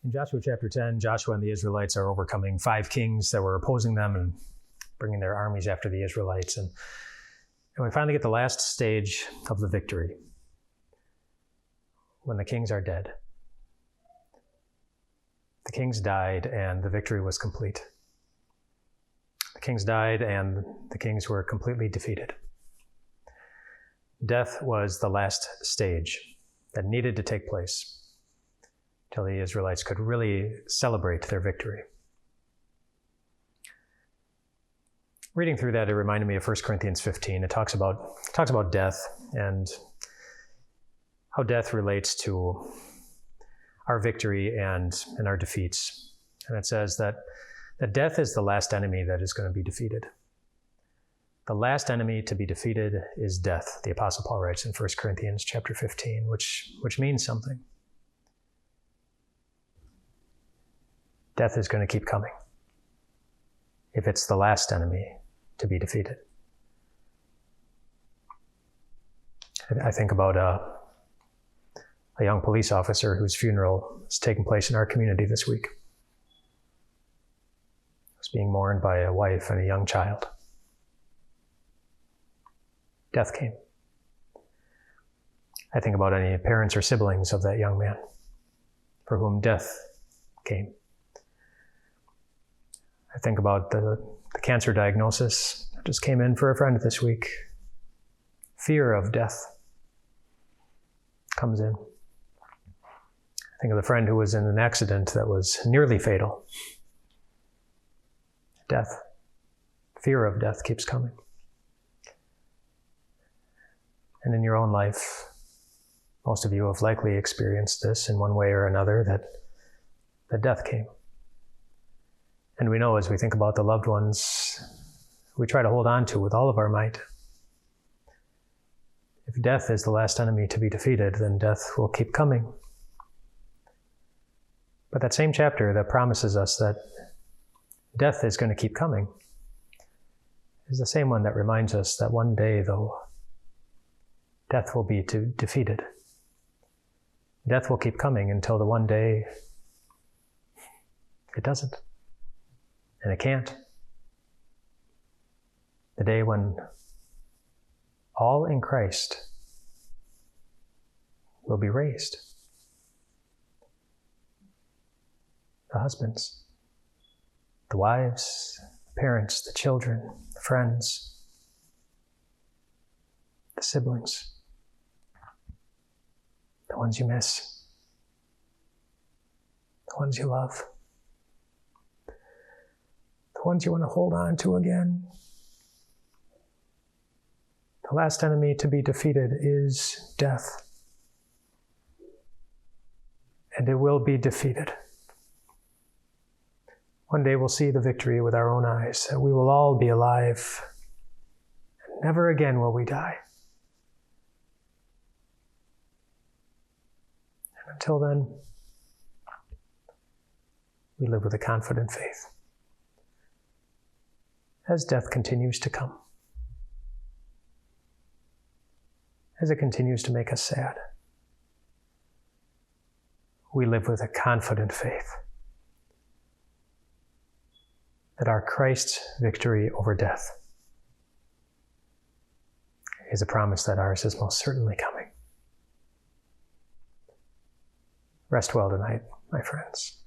In Joshua chapter 10, Joshua and the Israelites are overcoming 5 kings that were opposing them and bringing their armies after the Israelites. And we finally get the last stage of the victory, when the kings are dead. The kings died and the victory was complete. The kings died and the kings were completely defeated. Death was the last stage that needed to take place till the Israelites could really celebrate their victory. Reading through that, it reminded me of 1 Corinthians 15. It talks about death and how death relates to our victory and our defeats. And it says that death is the last enemy that is going to be defeated. The last enemy to be defeated is death, the Apostle Paul writes in 1 Corinthians chapter 15, which means something. Death is going to keep coming if it's the last enemy to be defeated. I think about a young police officer whose funeral is taking place in our community this week. He was being mourned by a wife and a young child. Death came. I think about any parents or siblings of that young man for whom death came. I think about the cancer diagnosis that just came in for a friend this week. Fear of death comes in. I think of the friend who was in an accident that was nearly fatal. Death. Fear of death keeps coming. And in your own life, most of you have likely experienced this in one way or another, that death came. And we know as we think about the loved ones we try to hold on to with all of our might. If death is the last enemy to be defeated, then death will keep coming. But that same chapter that promises us that death is going to keep coming is the same one that reminds us that one day, though, death will be defeated. Death will keep coming until the one day it doesn't. And it can't. The day when all in Christ will be raised. The husbands, the wives, the parents, the children, the friends, the siblings, the ones you miss, the ones you love, the ones you want to hold on to again. The last enemy to be defeated is death. And it will be defeated. One day we'll see the victory with our own eyes, that we will all be alive, and never again will we die. And until then, we live with a confident faith as death continues to come, as it continues to make us sad. We live with a confident faith that our Christ's victory over death is a promise that ours is most certainly coming. Rest well tonight, my friends.